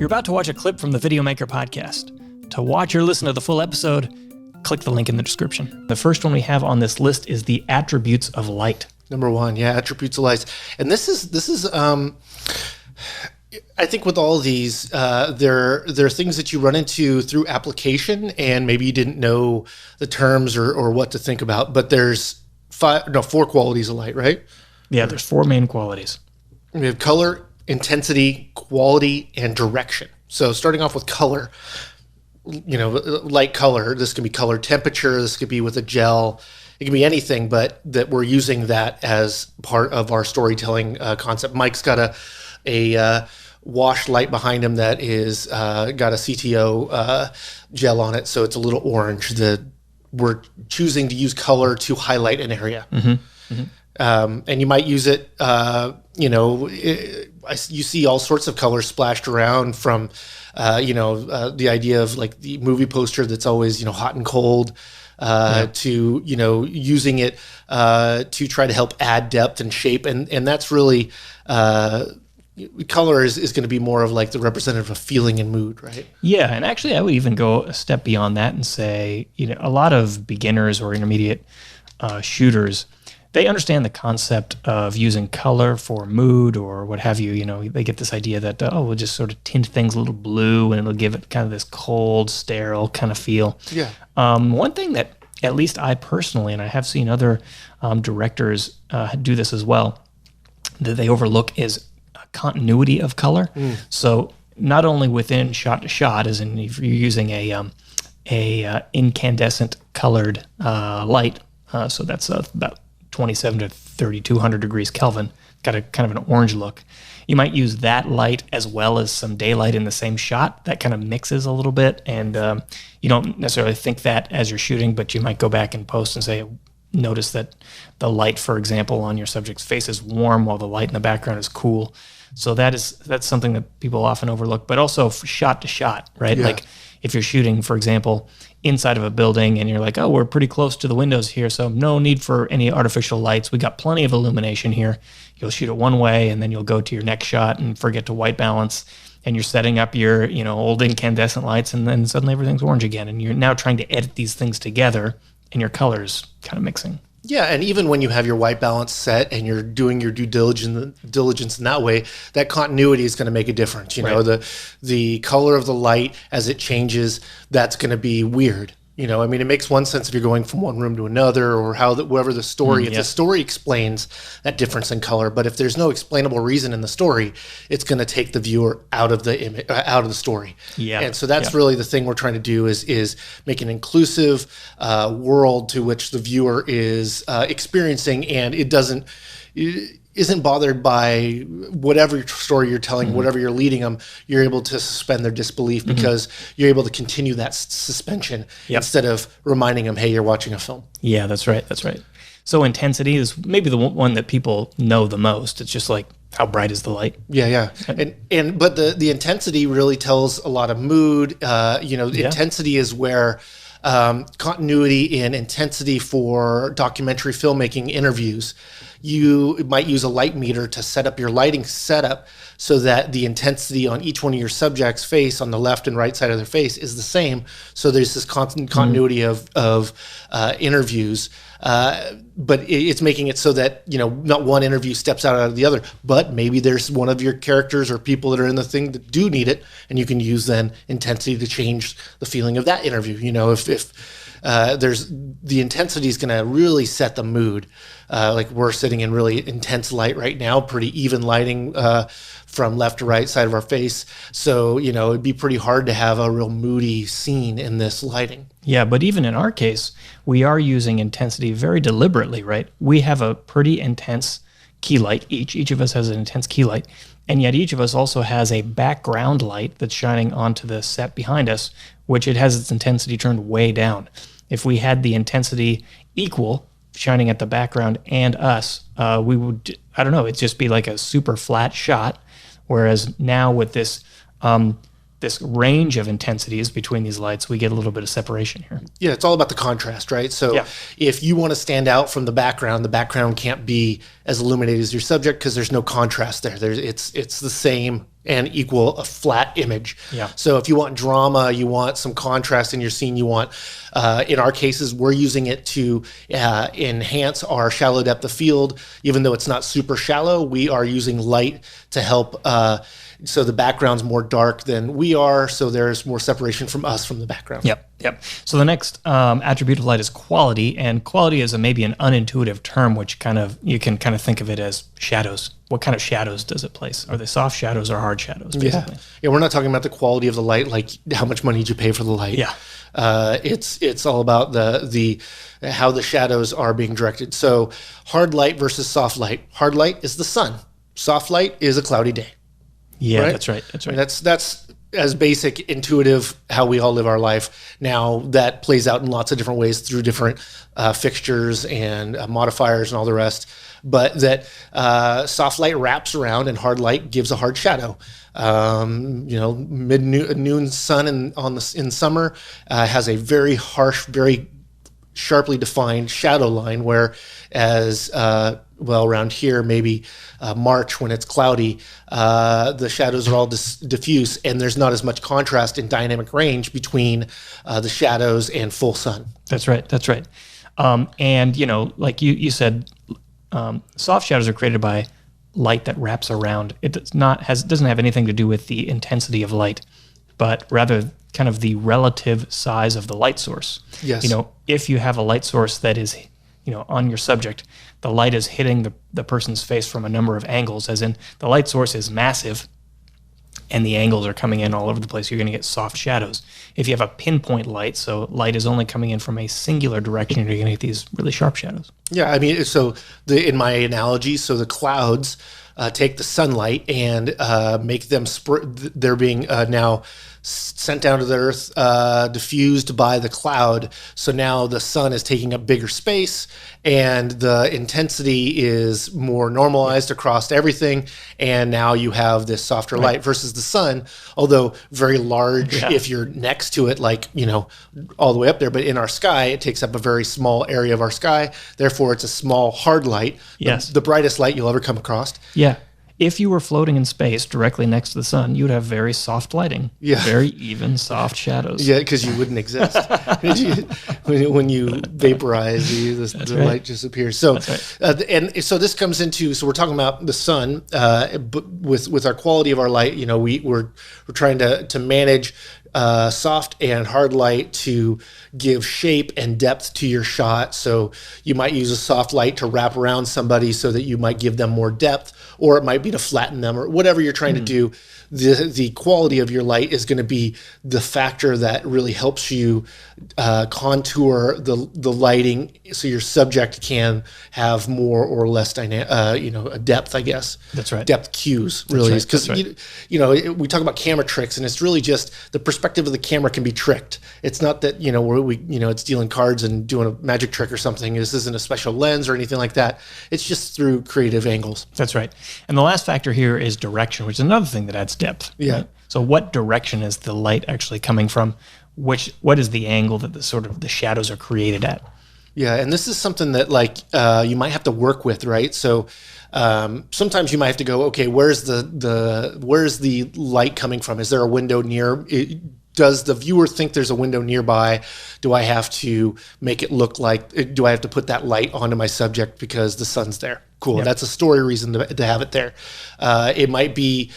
You're about to watch a clip from the Videomaker Podcast. To watch or listen to the full episode, click the link in the description. The first one we have on this list is the attributes of light. Number one, attributes of light. And this is I think with all of these, there are things that you run into through application, and maybe you didn't know the terms or what to think about. But there's four qualities of light, right? Yeah, there's four main qualities. We have color, intensity, quality, and direction. So starting off with color, light color. This can be color temperature. This could be with a gel. It can be anything, but that we're using that as part of our storytelling concept. Mike's got a wash light behind him that is got a CTO gel on it, so it's a little orange. We're choosing to use color to highlight an area. Mm-hmm. Mm-hmm. And you might use it, you see all sorts of colors splashed around from, the idea of like the movie poster that's always, hot and cold, to, using it to try to help add depth and shape. And that's really, color is going to be more of like the representative of feeling and mood, right? Yeah, and actually I would even go a step beyond that and say, a lot of beginners or intermediate shooters, they understand the concept of using color for mood or what have you. They get this idea that, we'll just sort of tint things a little blue and it'll give it kind of this cold, sterile kind of feel. Yeah. One thing that at least I personally, and I have seen other directors do this as well, that they overlook is continuity of color. So not only within shot to shot, as in if you're using a incandescent colored light, so that's about 27 to 3200 degrees Kelvin, got a kind of an orange look. You might use that light as well as some daylight in the same shot. That kind of mixes a little bit, and you don't necessarily think that as you're shooting, but you might go back and post and say, notice that the light, for example, on your subject's face is warm while the light in the background is cool. So that's something that people often overlook, but also shot to shot, right? Yeah. Like if you're shooting, for example, inside of a building and you're like, we're pretty close to the windows here, so no need for any artificial lights. We got plenty of illumination here. You'll shoot it one way and then you'll go to your next shot and forget to white balance, and you're setting up your, old incandescent lights, and then suddenly everything's orange again. And you're now trying to edit these things together and your colors kind of mixing. Yeah, and even when you have your white balance set and you're doing your due diligence in that way, that continuity is going to make a difference. Right. The color of the light as it changes, that's going to be weird. It makes one sense if you're going from one room to another, or whatever the story. If the story explains that difference in color, but if there's no explainable reason in the story, it's going to take the viewer out of the image, out of the story. Yeah, and so that's really the thing we're trying to do is make an inclusive world to which the viewer is experiencing, and it isn't bothered by whatever story you're telling, whatever you're leading them. You're able to suspend their disbelief because you're able to continue that suspension instead of reminding them, hey, you're watching a film. Yeah, that's right. So intensity is maybe the one that people know the most. It's just like, how bright is the light? Yeah. But the intensity really tells a lot of mood. Intensity is where continuity and intensity for documentary filmmaking interviews. You might use a light meter to set up your lighting setup so that the intensity on each one of your subject's face on the left and right side of their face is the same. So there's this constant continuity of interviews. But it's making it so that, not one interview steps out of the other, but maybe there's one of your characters or people that are in the thing that do need it, and you can use then intensity to change the feeling of that interview. If there's the intensity is going to really set the mood. Like we're sitting in really intense light right now, pretty even lighting from left to right side of our face. So, it'd be pretty hard to have a real moody scene in this lighting. Yeah, but even in our case, we are using intensity very deliberately, right? We have a pretty intense key light each. Each of us has an intense key light, and yet each of us also has a background light that's shining onto the set behind us, which it has its intensity turned way down. If we had the intensity equal, shining at the background and us, we would, it'd just be like a super flat shot. Whereas now with this this range of intensities between these lights, we get a little bit of separation here. Yeah, it's all about the contrast, right? So if you want to stand out from the background can't be as illuminated as your subject because there's no contrast there. It's the same and equal a flat image. Yeah. So if you want drama, you want some contrast in your scene, you want, in our cases, we're using it to enhance our shallow depth of field. Even though it's not super shallow, we are using light to help. So the background's more dark than we are, so there's more separation from us from the background. Yep. So the next attribute of light is quality, and quality is maybe an unintuitive term, which you can kind of think of it as shadows. What kind of shadows does it place? Are they soft shadows or hard shadows, basically? Yeah, we're not talking about the quality of the light, like how much money did you pay for the light. Yeah. It's all about the how the shadows are being directed. So hard light versus soft light. Hard light is the sun. Soft light is a cloudy day. Yeah, right? That's right. I mean, that's as basic, intuitive, how we all live our life. Now that plays out in lots of different ways through different fixtures and modifiers and all the rest. But that soft light wraps around and hard light gives a hard shadow. Noon sun in summer has a very harsh, very sharply defined shadow line, whereas around here, maybe March when it's cloudy, the shadows are all diffuse, and there's not as much contrast in dynamic range between the shadows and full sun. That's right. And like you said, soft shadows are created by light that wraps around. It doesn't have anything to do with the intensity of light, but rather kind of the relative size of the light source. Yes. If you have a light source that is, on your subject, the light is hitting the person's face from a number of angles, as in the light source is massive and the angles are coming in all over the place, you're going to get soft shadows. If you have a pinpoint light, so light is only coming in from a singular direction, you're going to get these really sharp shadows. Yeah, I mean, so in my analogy, so the clouds take the sunlight and make them they're being now sent down to the earth, diffused by the cloud. So now the sun is taking up bigger space and the intensity is more normalized across everything. And now you have this softer light versus the sun, although very large if you're next to it, like, all the way up there. But in our sky, it takes up a very small area of our sky. Therefore, it's a small, hard light. Yes. The brightest light you'll ever come across. Yeah. If you were floating in space directly next to the sun, you'd have very soft lighting. Yeah. Very even, soft shadows. Yeah, because you wouldn't exist. when you vaporize, the light just appears. So, and so this comes into, so we're talking about the sun, but with our quality of our light, we're trying to manage soft and hard light to give shape and depth to your shot. So you might use a soft light to wrap around somebody so that you might give them more depth, or it might be to flatten them, or whatever you're trying to do. The quality of your light is going to be the factor that really helps you contour the lighting, so your subject can have more or less a depth, I guess. That's right. Depth cues, really, because we talk about camera tricks, and it's really just the perspective of the camera can be tricked. It's not that it's dealing cards and doing a magic trick or something. This isn't a special lens or anything like that. It's just through creative angles. That's right. And the last factor here is direction, which is another thing that adds depth. Yeah. Right? So what direction is the light actually coming from? What is the angle that the shadows are created at? Yeah, and this is something that you might have to work with, right? So sometimes you might have to go, okay, where's the light coming from? Is there a window near? Does the viewer think there's a window nearby? Do I have to make it look like? Do I have to put that light onto my subject because the sun's there? Cool. Yep. That's a story reason to have it there. It might be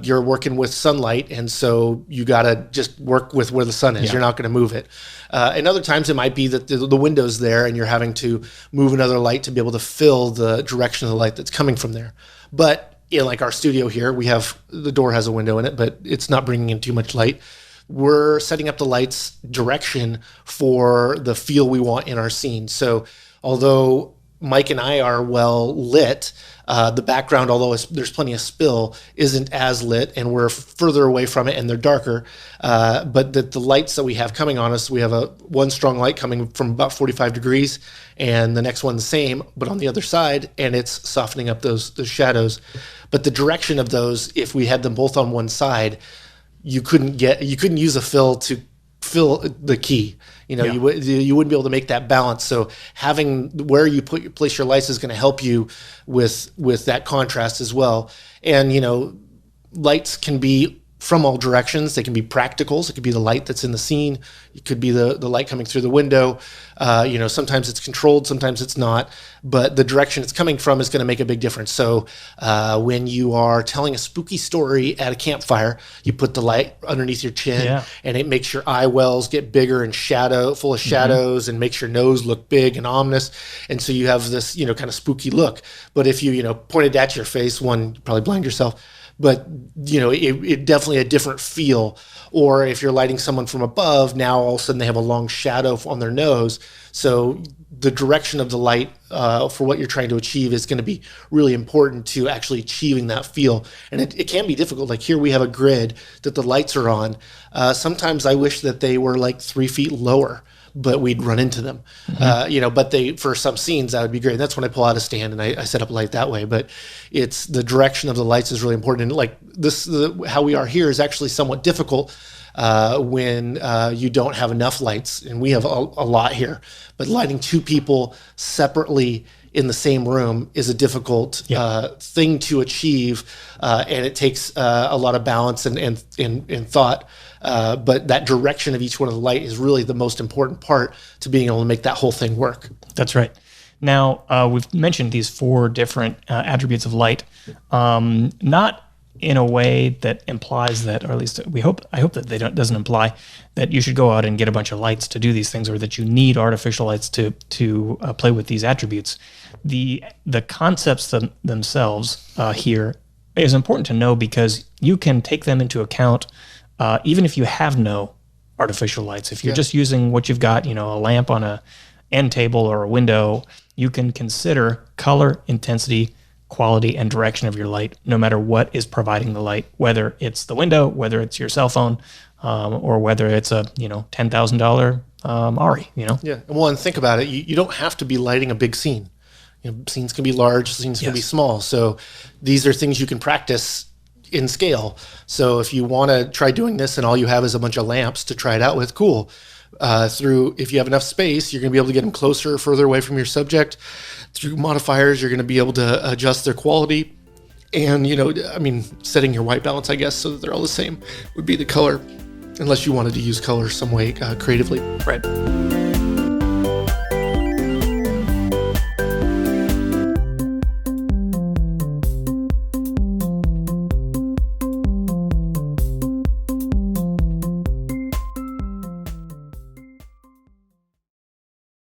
you're working with sunlight, and so you got to just work with where the sun is. Yeah. You're not going to move it. And other times it might be that the window's there, and you're having to move another light to be able to fill the direction of the light that's coming from there. But in our studio here, the door has a window in it, but it's not bringing in too much light. We're setting up the light's direction for the feel we want in our scene. So although Mike and I are well lit, the background, although there's plenty of spill, isn't as lit, and we're further away from it and they're darker. But the lights that we have coming on us, we have one strong light coming from about 45 degrees and the next one the same, but on the other side, and it's softening up those shadows. But the direction of those, if we had them both on one side, you couldn't use a fill to fill the key. You wouldn't be able to make that balance. So having where you place your lights is going to help you with that contrast as well. And lights can be from all directions. They can be practicals. It could be the light that's in the scene. It could be the light coming through the window. Sometimes it's controlled, sometimes it's not. But the direction it's coming from is going to make a big difference. So when you are telling a spooky story at a campfire, you put the light underneath your chin, and it makes your eye wells get bigger and full of shadows, and makes your nose look big and ominous. And so you have this, kind of spooky look. But if you, pointed at your face, one, you probably blind yourself. But, it definitely a different feel. Or if you're lighting someone from above, now all of a sudden they have a long shadow on their nose. So the direction of the light for what you're trying to achieve is going to be really important to actually achieving that feel. And it can be difficult. Like here we have a grid that the lights are on. Sometimes I wish that they were like 3 feet lower, but we'd run into them, but for some scenes that would be great. And that's when I pull out a stand and I set up a light that way. But it's the direction of the lights is really important. And like how we are here is actually somewhat difficult when you don't have enough lights, and we have a lot here. But lighting 2 people separately in the same room is a difficult thing to achieve, and it takes a lot of balance and thought. But that direction of each one of the light is really the most important part to being able to make that whole thing work. That's right. Now, we've mentioned these 4 different attributes of light, not in a way that implies that, or at least I hope that doesn't imply that you should go out and get a bunch of lights to do these things, or that you need artificial lights to play with these attributes. The concepts themselves here is important to know, because you can take them into account even if you have no artificial lights. If you're just using what you've got, a lamp on a end table or a window, you can consider color, intensity, quality, and direction of your light, no matter what is providing the light, whether it's the window, whether it's your cell phone, or whether it's a $10,000 ARRI. Yeah. Well, and think about it. You don't have to be lighting a big scene. Scenes can be large, scenes can be small. So these are things you can practice in scale. So if you want to try doing this and all you have is a bunch of lamps to try it out with, cool. If you have enough space, you're going to be able to get them closer or further away from your subject. Through modifiers, you're going to be able to adjust their quality. And, setting your white balance, I guess, so that they're all the same would be the color, unless you wanted to use color some way creatively. Right.